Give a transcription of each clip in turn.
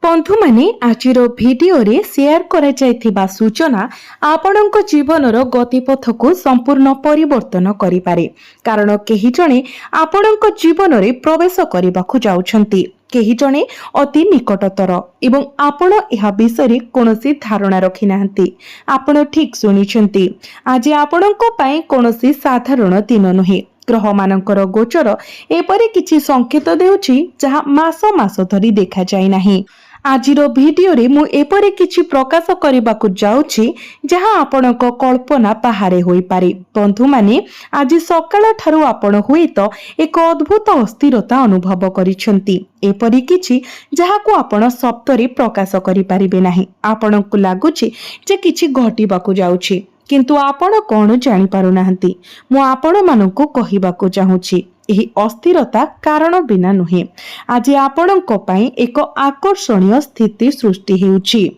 बंधु माने आजिर भिडियो रे शेयर करा जायथिबा सूचना आपणक जीवनर गतिपथ को संपूर्ण परिवर्तन करि पारे। कारण केही जणे आपणक जीवन रे प्रवेश करबाकू जाउछंती, केही जणे अति निकटतर एवं आपण एहा विषय कोनोसी धारणा रखि नाहंती। आपण ठीक सुनिछंती। आज आपणक पई कोनोसी साधारण दिन नहे। ग्रह मानकर गोचर एपरि किछि संकेत देउछि जहा मास मास धरि देखा जाय नाही। आजिर भिडियो रे मु एपरि किछि प्रकाश करबाकू जाउछि जहा आपणक कल्पना बाहारे होई पारे। बंधु माने आज सकाळ ठारू आपण हुएत एक अद्भुत अस्थिरता अनुभव करिसंती। एपरि किछि जहाकू आपण शब्दरे प्रकाश करि पारिबे नाही। आपणकू लागुछि जे किछि घटिबाकू जाउछि, किंतु आपण कोन जानि पारु नाहंती। मु आपण मानकू कहिबाकू चाहूछि एही अस्थिरता कारण बिना नुहे। आज आपणक पई एक आकर्षणीय स्थिति सृष्टि हेउछि।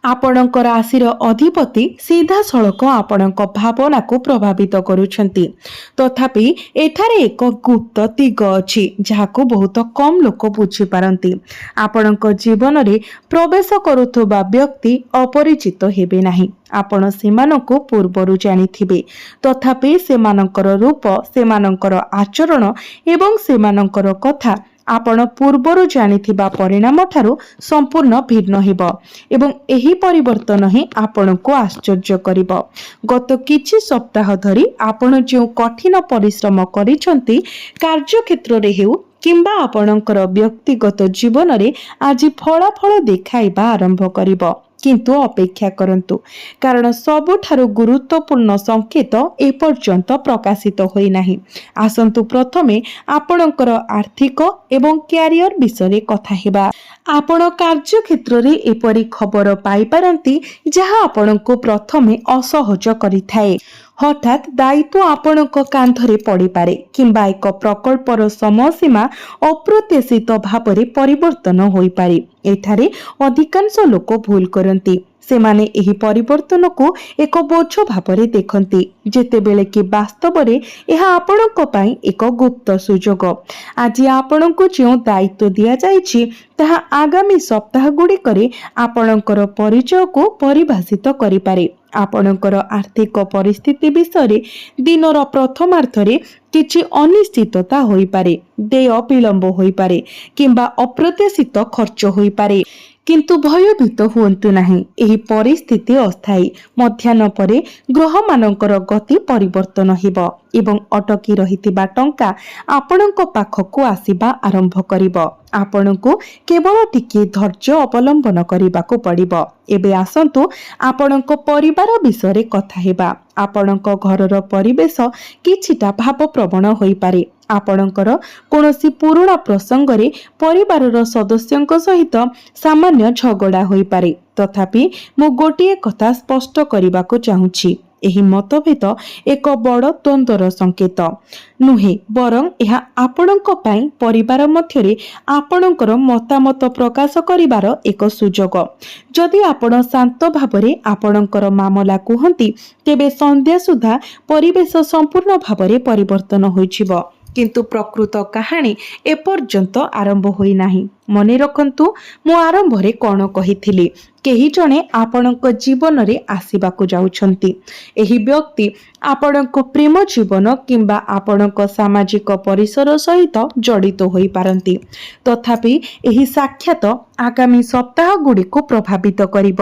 आपणक राशिर अधिपति सीधा सड़क आपणक भावना को प्रभावित करुछंती। तथापि एठारे एक गुप्त दिग अछि जहाको बहुत कम लोक बुझी पारंती। आपणक जीवन रे प्रवेश करुथबा व्यक्ति अपरिचित हेबे नाही। आपण सेमानकु पूर्वरु जानिथिबे, तथापि सेमानकर रूप, सेमानकर आचरण एवं सेमानकर कथा आपण पूर्वरु जानिथिबा परिणाम ठारू संपूर्ण भिन्न हेब एवं एही परिवर्तन ही आपणको आश्चर्य करिब। गत किछि सप्ताह धरी आपण जे कठिन परिश्रम करिसंती कार्य क्षेत्र रे हेउ किंबा आपणकर व्यक्तिगत जीवन रे आज फलाफल देखाइबा आरंभ करिब। किंतु अपेक्षा करंतु, कारण सबुठारु गुरुत्वपूर्ण संकेत एपर्यंत प्रकाशित होई नाही। आसंतु प्रथमे आपणकर आर्थिक एवं कैरियर विषय कथा हेबा। आपण कार्य क्षेत्र रे एपरि खबर पाई पारंती जहा आपणको प्रथमे असहज करिथाए। हठात दायित्व आपणक कांधरे पड़ी पारे किंबा एक प्रकल्पर समय सीमा अप्रत्याशित भावरे परिवर्तन होई पारे। एठारे अधिकांश लोक भूल करंती। सेमाने एही परिवर्तन को एक बोझ भावरे देखंती, जेतेबेले कि वास्तव रे एहा आपणक पई एक गुप्त सुजोग। आज आपणको जो दायित्व दिया जायछि ताहा आगामी सप्ताह गुडी करे आपणकर परिचय को परिभाषित करि पारे। आपणकर आर्थिक परिस्थिति विषय दिनर प्रथमार्धरे किछि अनिश्चितता होई पारे, देय विलंब होई पारे किंबा अप्रत्याशित खर्च होई पारे। किंतु भयभीत हुअन्तु नाही। एही परिस्थिति अस्थायी। मध्याह्न परे ग्रह मानकर गति परिवर्तन हेब एवं अटकी रहितिबा टंका आपणक पाखकु आसीबा आरंभ करिब। आपणको केवल टिके धैर्य अवलंबन करिबाकू पड़िब। एबे आसंतु आपणक परिवार विषय कथा हेबा। आपणक घरर परिवेश किछिटा भाव प्रवण होई पारे। आपणकर कोनोसी पुराना प्रसंग रे परिवारर सदस्यंक सहित सामान्य झगड़ा होई पारे। तथापि मु गोटिए कथा स्पष्ट करिबाकू चाहूछि, एही मतभेद एक बड़ द्वंद्वर संकेत नुहे, बरं यह आपणक पई परिवार मध्यरे आपणकर मतामत प्रकाश करिवार एक सुजोग। जदि आपण शांत भावरे आपणकर मामला कुहंती तेबे संध्या सुधा परिवेश संपूर्ण भावरे परिवर्तन होइछिब। किंतु प्रकृत कहानी एपर्यंत आरंभ होई नाही। मने रखंतु मु आरंभ रे कोन कहिथिली, केही जणे आपणक जीवन रे आसीबाकू जाउछंती। एही व्यक्ति आपणक प्रेम जीवन किंबा आपणक सामाजिक परिसर सहित जड़ित होई पारंती। तथापि एही साक्षात आगामी सप्ताह गुडी को प्रभावित करिब।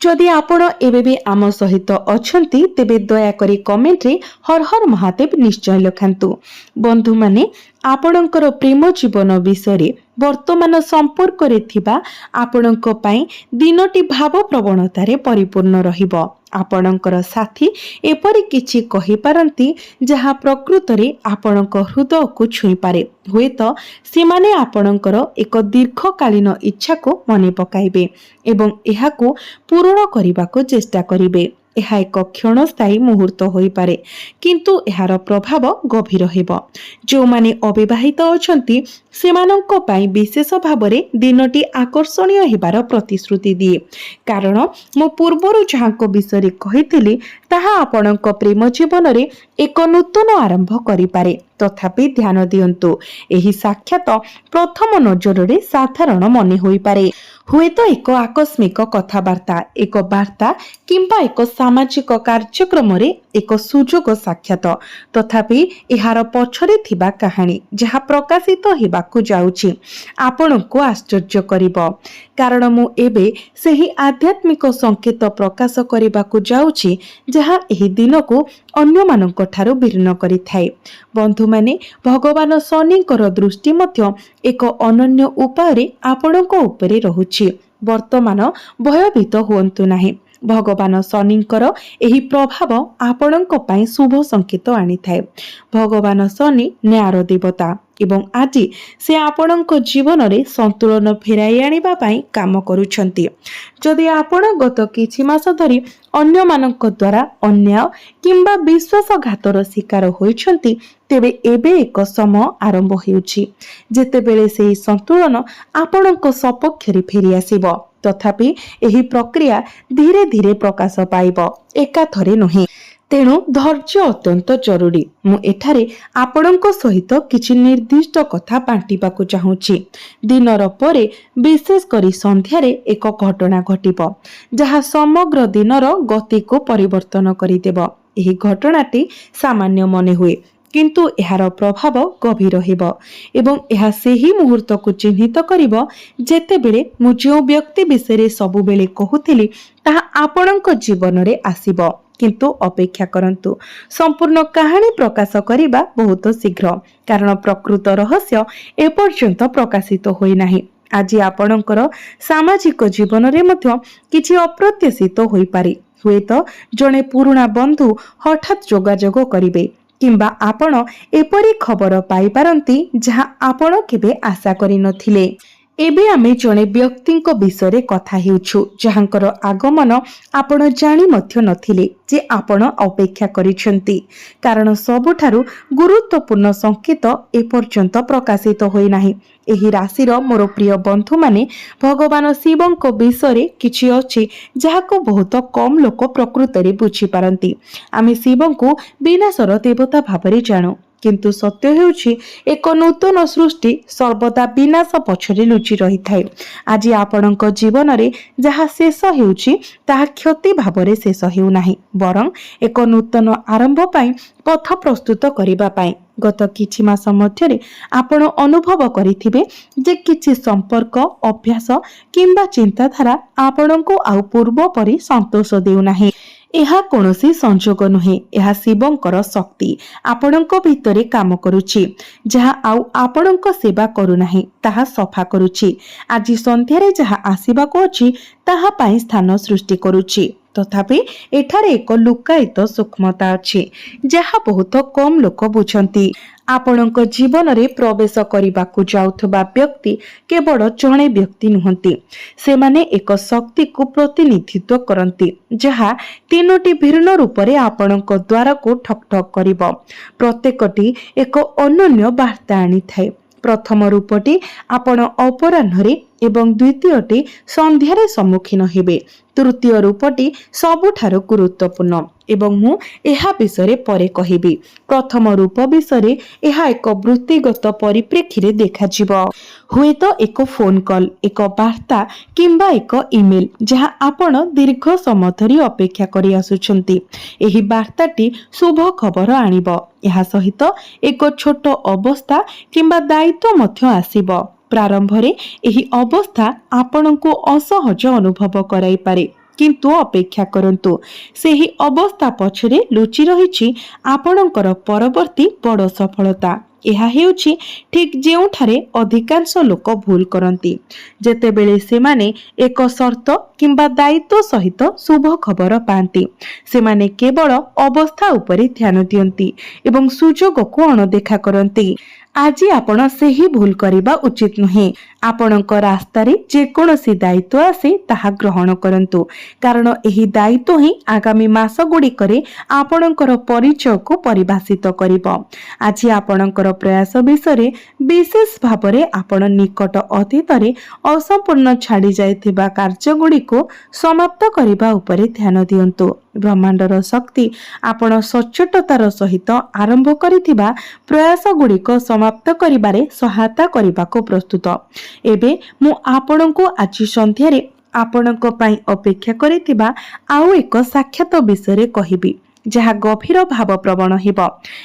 जदि आपण एबे भी आम सहित अछंती तेबे दया करी कमेंट रे हर हर महादेव निश्चय लिखंतु। बंधु माने आपणकर प्रेम जीवन विषय वर्तमान संपर्क रे थिबा आपणक पई दिनटी भाव प्रवणता रे परिपूर्ण रहिबो। आपणकर साथी एपरि किछि कहि पारंती जहा प्रकृत रे आपणक हृदय को छुई पारे। हुएत सेमाने आपणकर एक दीर्घकालीन इच्छा को मने पकाइबे एवं एहाको पूर्ण करिबाको चेष्टा करिबे। यह एक क्षणस्थायी मुहूर्त होई पारे, किंतु एहार प्रभाव गभीर हेब। जो माने अविवाहित अछंती सेमानंक पई विशेष भावरे दिनटी आकर्षणीय हेबार प्रतिश्रुति दिए। कारण मो पूर्वरु जहाको विषय कहिथिली ताहा आपणक प्रेम जीवन रे एक नूतन आरंभ करि पारे। तथापि ध्यान दियंतु एही साक्षात प्रथम नजर में साधारण मन होई पारे। हुएत एक आकस्मिक कथबार्ता, एक वार्ता किंबा एक सामाजिक कार्यक्रम एक सुजोग साक्षात, तथापि एहार पछरे थिबा कहानी जहा प्रकाशित हेबाकु जाउछि आपनकु आश्चर्य करिवो। कारण मु एबे सेही आध्यात्मिक संकेत प्रकाश करिबाकु जाउछि जहा एही दिनकु अन्य मानक ठारू भिन्न करिथाय। बंधु माने भगवान शनिकर दृष्टि मध्य एक अनन्य उपाय आपणक उपरे रहुछि। वर्तमान भयभीत हुअन्तु नाही। भगवान शनिकर एही प्रभाव आपणक पई शुभ संकेत आनिथाय। भगवान शनि न्यायर देवता एवं आज से आपणक जीवन रे संतुलन फेराई आनिबा पई काम करूछंती। जदि आपण गत किछि मास धरि अन्य मानक द्वारा अन्याय किंबा विश्वासघातर शिकार होइछंती, तेबे एबे एक समय आरंभ हेउछि जेतेबेले सेही संतुलन आपणक सपक्षरे फेरी आसीबो। तथापि एही प्रक्रिया धीरे धीरे प्रकाश पाइब, एकाथरे नुहे। तेणु धैर्य अत्यंत जरूरी। मु एठारे आपणक सहित किछि निर्दिष्ट कथा बांटिबाकु चाहूछि। दिनर परे विशेष करी संध्यारे एक घटना घटिब जहा समग्र दिनर गति को परिवर्तन करिदेब। एही घटनाटी सामान्य मने हुए, किंतु एहार प्रभाव गभीर हेबो एवं एहा सेही मुहूर्त को चिन्हित करिवो जेतेबेले मु जो व्यक्ति विषय सबुबेले कहूथिली ताहा आपणक जीवन रे आसीबो। किंतु अपेक्षा करंतु, संपूर्ण कहानी प्रकाश करिबा बहुत शीघ्र, कारण प्रकृत रहस्य एपर्यंत प्रकाशित होई नाही। आज आपणकर सामाजिक जीवन रे मध्य किछि अप्रत्याशित होई पारे। हुएत जणे पुराणा बंधु हठात जोगाजोग करिवे किंबा आपण एपरी खबर पाई पारंती जहा आपण केबे आशा करि नथिले। एबे आमे जणे व्यक्तिंक विषय कथा हेउछु जहांकर आगमन आपण जानि मध्य नथिले जे आपण अपेक्षा करिसंती, कारण सबुठारु गुरुत्वपूर्ण संकेत एपर्यंत प्रकाशित होई नाही। एही राशिर मोर प्रिय बंधु माने भगवान शिवंक विषय किछि अछि जाहाको बहुत कम लोक प्रकृत रे बुझी पारंती। आमे शिवंकु विनाशर देवता भाबरे जानु, किंतु सत्य हेउछि एक नूतन सृष्टि सर्वदा विनाश पछरे लुचि रही थाए। आज आपणक जीवन रे जहा शेष हेउछि ताहा क्षति भाबरे शेष हेउ नाही, बरं एक नूतन आरंभ पई पथ प्रस्तुत करिबा पई। गत किछि मास मध्यरे आपण अनुभव करिथिबे जे किछि संपर्क, अभ्यास किंबा चिंताधारा आपणको आउ पूर्व परि संतोष देउ नाही। एहा कोनोसी संजोग नुहे, एहा शिवंकर शक्ति आपणक भितरे काम करूछि जहा आउ आपणक सेवा करू नाही ताहा सफा करूछि। आज संध्यारे जहा आसीबाको अछि ताहा पई स्थान सृष्टि करूछि। तथापि एठारे एक लुकायित सूक्ष्मता अछि जहा बहुत कम लोक बुझंती। आपणक जीवन रे प्रवेश करिबाकु जाउथबा व्यक्ति केवल जणे व्यक्ति नुहंती, सेमाने एक शक्ति को प्रतिनिधित्व करंती जहा तीनोटी भिन्न रूप रे आपणक द्वार को ठक ठक करिवो। प्रत्येकटी एक अनन्य वार्ता आनी थाए। प्रथम रूपटी आपण अपराह्न एवं द्वितीयटी संध्यारे सम्मुखीन हेबे। तृतीय रूपटी सबुठारु गुरुत्वपूर्ण एवं मु एहा विषय परे कहिबी। प्रथम रूप विषय एहा एक वृत्तिगत परिप्रेक्षी रे देखा जिवो। हुएत एक फोन कॉल, एक वार्ता किंबा एक ईमेल जहा आपण दीर्घ समय धरि अपेक्षा करि आसुछंती। एही वार्ताटी शुभ खबर आनिबो। एहा सहित एक छोट अवस्था किंबा दायित्व मध्य आसीबो। प्रारंभ रे एही अवस्था आपणको असहज अनुभव कराई पारे, किंतु अपेक्षा करंतु, सेही अवस्था पछरे लुचि रहिछि आपणकर परवर्ती बड़ सफलता। एहा हेउछि ठीक जेउठारे अधिकांश लोक भूल करंती, जेतेबेले सेमाने एक शर्त किंबा दायित्व सहित शुभ खबर पांती। सेमाने केवल अवस्था उपरे ध्यान दियंती एवं सुजोग को अणदेखा करंती। आज आपण सेही भूल करबा उचित नुहे। आपणक रास्तारे जेकोसी दायित्व आसे ताहा ग्रहण करंतु, कारण एही दायित्व ही आगामी मास गुड़िकरे आपणकर परिचय को परिभाषित करिब। आज आपणकर प्रयास विषय विशेष भावरे आपण निकट अतीतरे असंपूर्ण छाड़ी जाइथिबा कार्य गुड़ी को समाप्त करबा उपरे ध्यान दियंतु। ब्रह्मांडर शक्ति आपण सचेततार सहित आरंभ करिथिबा प्रयास गुड़िक समाप्त करिबारे सहायता करिबाको प्रस्तुत। एबे मु आपणको आज संध्यारे आपणक पई अपेक्षा करिथिबा आउ एक साक्षात विषय कहिबी, जहा गभीर भाव प्रवण हेब।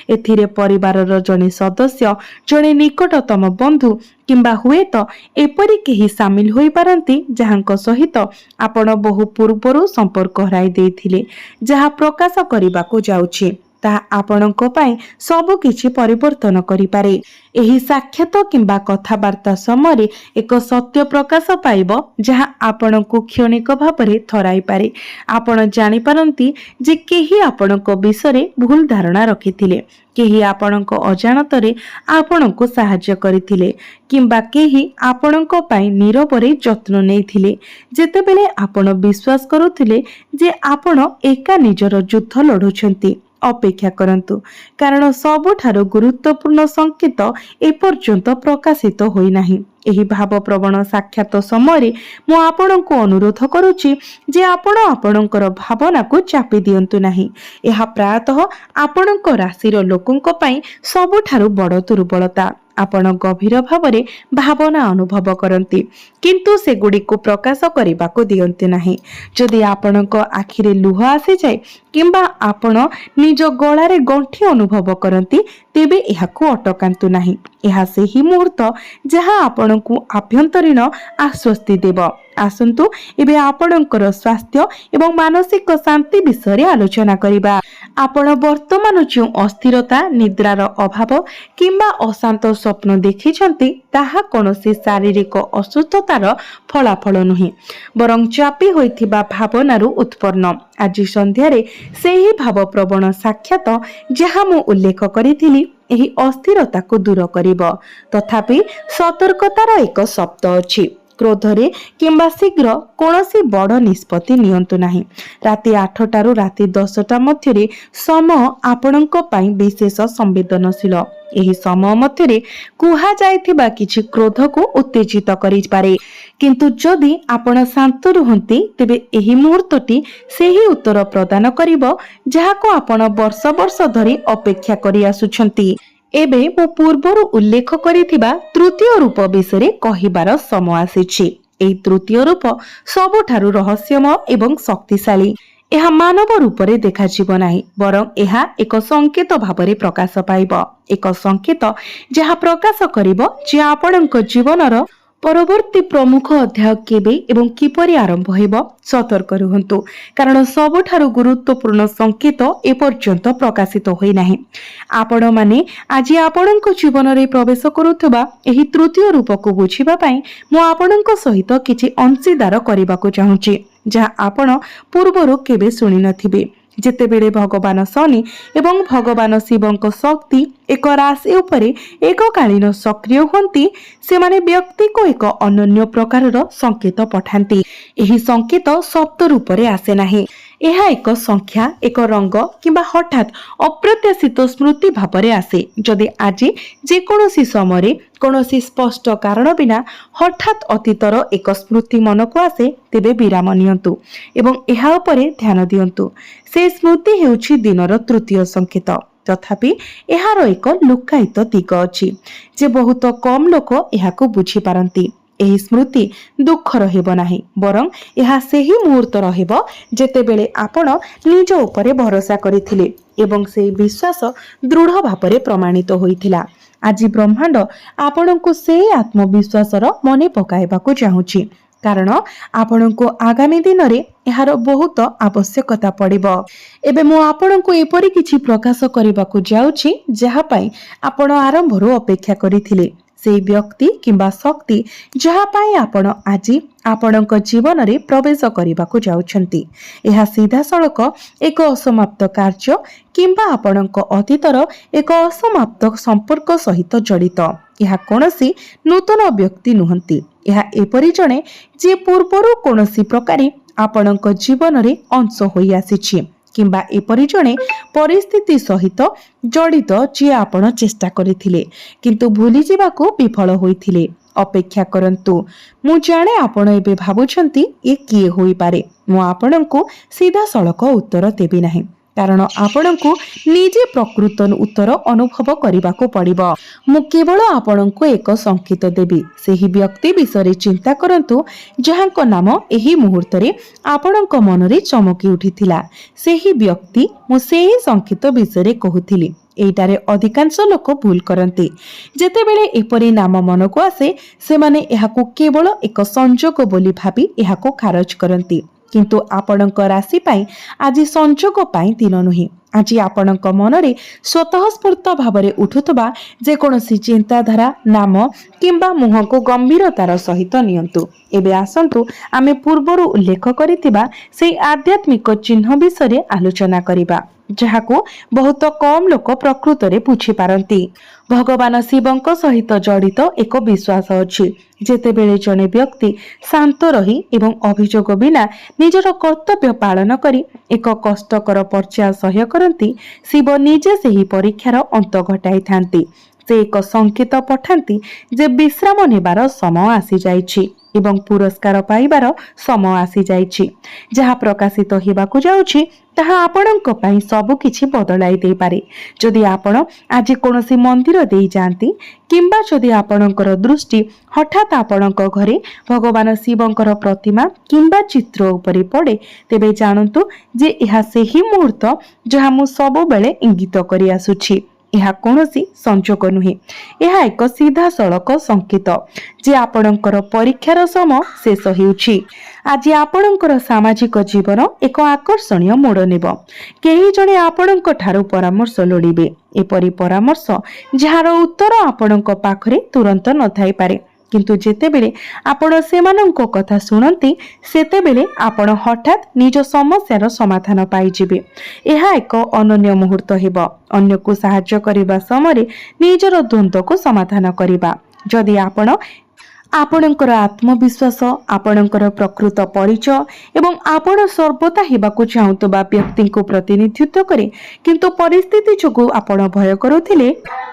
एथिरे परिवारर जने सदस्य, जने निकटतम बंधु किंबा हुए तो एपरी केही सामिल होई पारंती जहांक सहित आपण बहु पूर्वरु संपर्क हराई देथिले। जहा प्रकाश करिबाको जाउछि ता आपणक पई सब किछि परिवर्तन करि पारे। एही साक्षात किंबा कथावार्ता समय एक सत्य प्रकाश पाइब जहा आपणको क्षणिक भावरे थराई पारे। आपण जानि पारंती जे केही आपणक विषय भूल धारणा रखिथिले, केही आपणक अजाणतरे आपणको सहाय्य करिथिले किंबा केही आपणक पई नीरवरे जत्न नेइथिले। जेतेबेले आपण विश्वास करुथिले जे आपण एका निजर युद्ध लढुछंती, अपेक्षा करंतु, कारण सबुठारु गुरुत्वपूर्ण संकेत एपर्यंत प्रकाशित होई नाही। एही भाव प्रवण साक्षात समय मु आपणको अनुरोध करुछि जे आपण आपणकर भावना को चापी दियंतु नाही। एहा प्रायतः आपणक राशिर लोकंक पई सबुठारु बड़ दुर्बलता। आपण गभीर भावरे भावना अनुभव करंती किंतु से गुडी को प्रकाश करबा को दियंती नाही। जदि आपणक आखिरे लुह आसी जाय किंबा आपण निज गळारे गंठी अनुभव करंती तेबे एहाकू अटकांतु नाही। एहा सेही मुहूर्त जहा आपणकू आभ्यंतरीण आश्वस्ति देव। आसंतु एबे आपणकर स्वास्थ्य एवं मानसिक शांति विषय आलोचना करिबा। आपण वर्तमान जो अस्थिरता, निद्रार अभाव किंबा अशांत स्वप्न देखिछंती ताहा कोनोसी शारीरिक असुस्थतार फलाफल नुहे, बरं चापी होइथिबा भावनारु उत्पन्न। आज संध्यारे सेही भाव प्रवण साक्षात जहा मु उल्लेख करिथिली एही अस्थिरता को दूर करिब। तथापि सतर्कतार एक शब्द अछि। क्रोधरे किंबा शीघ्र कोनोसी बड़ निष्पत्ति नियंतु नाही। राति 8 रु राति 10 मध्यरे समय आपणक पई विशेष संवेदनशील। एही समय मध्यरे कुहा जायथिबा किछि क्रोध को उत्तेजित करि पारे, किंतु जदि आपण शांत रुहंती तेबे एही मुहूर्तटी सेही उत्तर प्रदान करिवो जहाको आपण वर्ष वर्ष धरि अपेक्षा करि आसुछंती। एबे मो पूर्वरु उल्लेख करिथिबा तृतीय रूप विषय कहिबार समय आसीछि। एई तृतीय रूप सबुठारु रहस्यमय एवं शक्तिशाली। एहा मानव रूपरे देखा जीव नाही, बरं एहा एक संकेत भावरे प्रकाश पाइब। एक संकेत जहा प्रकाश करिवो जे आपणक जीवनर परवर्ती प्रमुख अध्याय केबे एवं किपरि आरंभ हेब। सतर्क रुहंतु, कारण सबुठारु गुरुत्वपूर्ण संकेत एपर्यंत प्रकाशित होई नाही। आपण माने आज आपणक जीवन रे प्रवेश करुथबा एही तृतीय रूप को बुझिबा पई मु आपणक सहित किछि अंशीदार करिबाको चाहूछि जहा आपण पूर्वरु केबे सुनि नथिबे। जेतेबेले भगवान शनि एवं भगवान शिवंक शक्ति एक राशि उपरे एककालीन सक्रिय होती सेमाने व्यक्ति को एक अनन्य प्रकारर संकेत पठांती। एही संकेत शब्द रूपरे आसे नाही, एहा एक संख्या, एक रंग किंबा हठात अप्रत्याशित स्मृति भावरे आसे। जदि आज जेकोसी समय कोनोसी स्पष्ट कारण बिना हठात अतीतर एक स्मृति मन को आसे तेबे विराम नियंतु एवं एहा उपरे ध्यान दियंतु। से स्मृति हेउछि दिनर तृतीय संकेत। तथापि एहार एक लुकायित दिग अछि जे बहुत कम लोक एहाको बुझी पारंती। एही स्मृति दुखर हेबो नाही, बरं एहा सेही मुहूर्त रहेबो जेतेबेले आपण निज उपरे भरोसा करिथिले एवं से विश्वास दृढ़ भावरे प्रमाणित होइथिला। आज ब्रह्मांड आपणको से आत्मविश्वासर मने पकाइबाको चाहूछि, कारण आपणको आगामी दिन रे एहार बहुत आवश्यकता पड़िबो। एबे मु आपणको एपरि किछि प्रकाश करिबाको जाउछि जहा पई आपण आरंभरो अपेक्षा करिथिले। ସେଇ ବ୍ୟକ୍ତି କିମ୍ବା ଶକ୍ତି ଯାହା ପାଇଁ ଆପଣ ଆଜି ଆପଣଙ୍କ ଜୀବନରେ ପ୍ରବେଶ କରିବାକୁ ଯାଉଛନ୍ତି। ଏହା ସିଧାସଳଖ ଏକ ଅସମାପ୍ତ କାର୍ଯ୍ୟ କିମ୍ବା ଆପଣଙ୍କ ଅତୀତର ଏକ ଅସମାପ୍ତ ସମ୍ପର୍କ ସହିତ ଜଡ଼ିତ। ଏହା କୌଣସି ନୂତନ ବ୍ୟକ୍ତି ନୁହନ୍ତି। ଏହା ଏପରି ଜଣେ ଯିଏ ପୂର୍ବରୁ କୌଣସି ପ୍ରକାରେ ଆପଣଙ୍କ ଜୀବନରେ ଅଂଶ ହୋଇ ଆସିଛି କିମ୍ବା ଏପରି ଜଣେ ପରିସ୍ଥିତି ସହିତ ଜଡ଼ିତ ଯିଏ ଆପଣ ଚେଷ୍ଟା କରିଥିଲେ କିନ୍ତୁ ଭୁଲିଯିବାକୁ ବିଫଳ ହୋଇଥିଲେ। ଅପେକ୍ଷା କରନ୍ତୁ। ମୁଁ ଜାଣେ ଆପଣ ଏବେ ଭାବୁଛନ୍ତି ଏ କିଏ ହୋଇପାରେ। ମୁଁ ଆପଣଙ୍କୁ ସିଧାସଳଖ ଉତ୍ତର ଦେବି ନାହିଁ କାରଣ ଆପଣଙ୍କୁ ନିଜେ ପ୍ରକୃତ ଉତ୍ତର ଅନୁଭବ କରିବାକୁ ପଡ଼ିବ। ମୁଁ କେବଳ ଆପଣଙ୍କୁ ଏକ ସଂକେତ ଦେବି। ସେହି ବ୍ୟକ୍ତି ବିଷୟରେ ଚିନ୍ତା କରନ୍ତୁ ଯାହାଙ୍କ ନାମ ଏହି ମୁହୂର୍ତ୍ତରେ ଆପଣଙ୍କ ମନରେ ଚମକି ଉଠିଥିଲା। ସେହି ବ୍ୟକ୍ତି ମୁଁ ସେହି ସଂକେତ ବିଷୟରେ କହୁଥିଲି। ଏଇଟାରେ ଅଧିକାଂଶ ଲୋକ ଭୁଲ କରନ୍ତି। ଯେତେବେଳେ ଏପରି ନାମ ମନକୁ ଆସେ ସେମାନେ ଏହାକୁ କେବଳ ଏକ ସଂଯୋଗ ବୋଲି ଭାବି ଏହାକୁ ଖାରଜ କରନ୍ତି। କିନ୍ତୁ ଆପଣଙ୍କ ରାଶି ପାଇଁ ଆଜି ସଂଯୋଗ ପାଇଁ ଦିନ ନୁହେଁ। ଆଜି ଆପଣଙ୍କ ମନରେ ସ୍ୱତଃସ୍ଫୂର୍ତ୍ତ ଭାବରେ ଉଠୁଥିବା ଯେକୌଣସି ଚିନ୍ତାଧାରା ନାମ କିମ୍ବା ମୁହଁକୁ ଗମ୍ଭୀରତାର ସହିତ ନିଅନ୍ତୁ। ଏବେ ଆସନ୍ତୁ ଆମେ ପୂର୍ବରୁ ଉଲ୍ଲେଖ କରିଥିବା ସେହି ଆଧ୍ୟାତ୍ମିକ ଚିହ୍ନ ବିଷୟରେ ଆଲୋଚନା କରିବା ଯାହାକୁ ବହୁତ କମ୍ ଲୋକ ପ୍ରକୃତରେ ବୁଝିପାରନ୍ତି। ଭଗବାନ ଶିବଙ୍କ ସହିତ ଜଡ଼ିତ ଏକ ବିଶ୍ୱାସ ଅଛି। ଯେତେବେଳେ ଜଣେ ବ୍ୟକ୍ତି ଶାନ୍ତ ରହି ଏବଂ ଅଭିଯୋଗ ବିନା ନିଜର କର୍ତ୍ତବ୍ୟ ପାଳନ କରି ଏକ କଷ୍ଟକର ପର୍ଯ୍ୟାୟ ସହ୍ୟ କରନ୍ତି ଶିବ ନିଜେ ସେହି ପରୀକ୍ଷାର ଅନ୍ତ ଘଟାଇଥାନ୍ତି। ସେ ଏକ ସଂକେତ ପଠାନ୍ତି ଯେ ବିଶ୍ରାମ ନେବାର ସମୟ ଆସିଯାଇଛି ଏବଂ ପୁରସ୍କାର ପାଇବାର ସମୟ ଆସିଯାଇଛି। ଯାହା ପ୍ରକାଶିତ ହେବାକୁ ଯାଉଛି ତାହା ଆପଣଙ୍କ ପାଇଁ ସବୁ କିଛି ବଦଳାଇ ଦେଇପାରେ। ଯଦି ଆପଣ ଆଜି କୌଣସି ମନ୍ଦିର ଦେଇ ଯାଆନ୍ତି କିମ୍ବା ଯଦି ଆପଣଙ୍କର ଦୃଷ୍ଟି ହଠାତ୍ ଆପଣଙ୍କ ଘରେ ଭଗବାନ ଶିବଙ୍କର ପ୍ରତିମା କିମ୍ବା ଚିତ୍ର ଉପରେ ପଡ଼େ ତେବେ ଜାଣନ୍ତୁ ଯେ ଏହା ସେହି ମୁହୂର୍ତ୍ତ ଯାହା ମୁଁ ସବୁବେଳେ ଇଙ୍ଗିତ କରି ଆସୁଛି। ଏହା କୌଣସି ସଂଯୋଗ ନୁହେଁ। ଏହା ଏକ ସିଧାସଳଖ ସଂକେତ ଯେ ଆପଣଙ୍କର ପରୀକ୍ଷାର ସମୟ ଶେଷ ହେଉଛି। ଆଜି ଆପଣଙ୍କର ସାମାଜିକ ଜୀବନ ଏକ ଆକର୍ଷଣୀୟ ମୋଡ଼ ନେବ। କେହି ଜଣେ ଆପଣଙ୍କ ଠାରୁ ପରାମର୍ଶ ଲୋଡ଼ିବେ। ଏପରି ପରାମର୍ଶ ଯାହାର ଉତ୍ତର ଆପଣଙ୍କ ପାଖରେ ତୁରନ୍ତ ନଥାଇପାରେ କିନ୍ତୁ ଯେତେବେଳେ ଆପଣ ସେମାନଙ୍କ କଥା ଶୁଣନ୍ତି ସେତେବେଳେ ଆପଣ ହଠାତ୍ ନିଜ ସମସ୍ୟାର ସମାଧାନ ପାଇଯିବେ। ଏହା ଏକ ଅନନ୍ୟ ମୁହୂର୍ତ୍ତ ହେବ। ଅନ୍ୟକୁ ସାହାଯ୍ୟ କରିବା ସମୟରେ ନିଜର ଦ୍ୱନ୍ଦ୍ୱକୁ ସମାଧାନ କରିବା। ଯଦି ଆପଣ ଆପଣଙ୍କର ଆତ୍ମବିଶ୍ୱାସ ଆପଣଙ୍କର ପ୍ରକୃତ ପରିଚୟ ଏବଂ ଆପଣ ସର୍ବଦା ହେବାକୁ ଚାହୁଁଥିବା ବ୍ୟକ୍ତିଙ୍କୁ ପ୍ରତିନିଧିତ୍ୱ କରେ କିନ୍ତୁ ପରିସ୍ଥିତି ଯୋଗୁଁ ଆପଣ ଭୟ କରୁଥିଲେ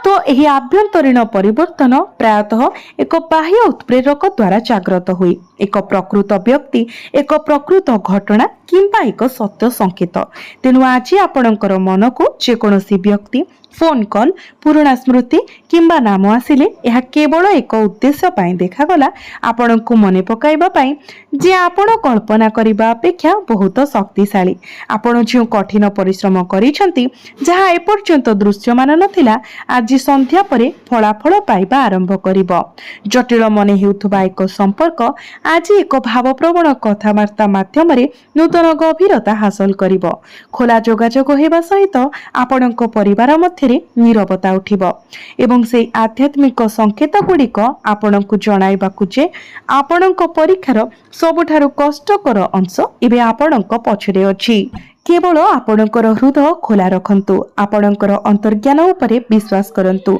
ତ ଏହି ଆଭ୍ୟନ୍ତରୀଣ ପରିବର୍ତ୍ତନ ପ୍ରାୟତଃ ଏକ ବାହ୍ୟ ଉତ୍ପ୍ରେରକ ଦ୍ୱାରା ଜାଗ୍ରତ ହୁଏ। ଏକ ପ୍ରକୃତ ବ୍ୟକ୍ତି ଏକ ପ୍ରକୃତ ଘଟଣା କିମ୍ବା ଏକ ସତ୍ୟ ସଂକେତ। ତେଣୁ ଆଜି ଆପଣଙ୍କର ମନକୁ ଯେକୌଣସି ବ୍ୟକ୍ତି ଫୋନ୍ କଲ୍ ପୁରୁଣା ସ୍ମୃତି କିମ୍ବା ନାମ ଆସିଲେ ଏହା କେବଳ ଏକ ଉଦ୍ଦେଶ୍ୟ ପାଇଁ ଦେଖାଗଲା ଆପଣଙ୍କୁ ମନେ ପକାଇବା ପାଇଁ ଯେ ଆପଣ କଳ୍ପନା କରିବା ଅପେକ୍ଷା ବହୁତ ଶକ୍ତିଶାଳୀ। ଆପଣ ଯେଉଁ କଠିନ ପରିଶ୍ରମ କରିଛନ୍ତି ଯାହା ଏପର୍ଯ୍ୟନ୍ତ ଦୃଶ୍ୟମାନ ନଥିଲା ଆଜି ସନ୍ଧ୍ୟା ପରେ ଫଳାଫଳ ପାଇବା ଆରମ୍ଭ କରିବ। ଜଟିଳ ମନେ ହେଉଥିବା ଏକ ସମ୍ପର୍କ ଆଜି ଏକ ଭାବପ୍ରବଣ କଥାବାର୍ତ୍ତା ମାଧ୍ୟମରେ ନୂତନ ଗଭୀରତା ହାସଲ କରିବ। ଖୋଲା ଯୋଗାଯୋଗ ହେବା ସହିତ ଆପଣଙ୍କ ପରିବାର ମଧ୍ୟରେ ନୀରବତା ଉଠିବ ଏବଂ ସେହି ଆଧ୍ୟାତ୍ମିକ ସଂକେତ ଗୁଡ଼ିକ ଆପଣଙ୍କୁ ଜଣାଇବାକୁ ଯେ ଆପଣଙ୍କ ପରୀକ୍ଷାର ସବୁଠାରୁ କଷ୍ଟକର ଅଂଶ ଏବେ ଆପଣଙ୍କ ପଛରେ ଅଛି। କେବଳ ଆପଣଙ୍କର ହୃଦୟ ଖୋଲା ରଖନ୍ତୁ। ଆପଣଙ୍କର ଅନ୍ତର୍ଜ୍ଞାନ ଉପରେ ବିଶ୍ୱାସ କରନ୍ତୁ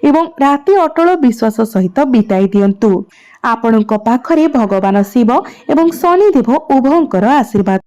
ଏବଂ ରାତି ଅଟଳ ବିଶ୍ୱାସ ସହିତ ବିତାଇ ଦିଅନ୍ତୁ। ଆପଣଙ୍କ ପାଖରେ ଭଗବାନ ଶିବ ଏବଂ ଶନିଦେବ ଉଭୟଙ୍କର ଆଶୀର୍ବାଦ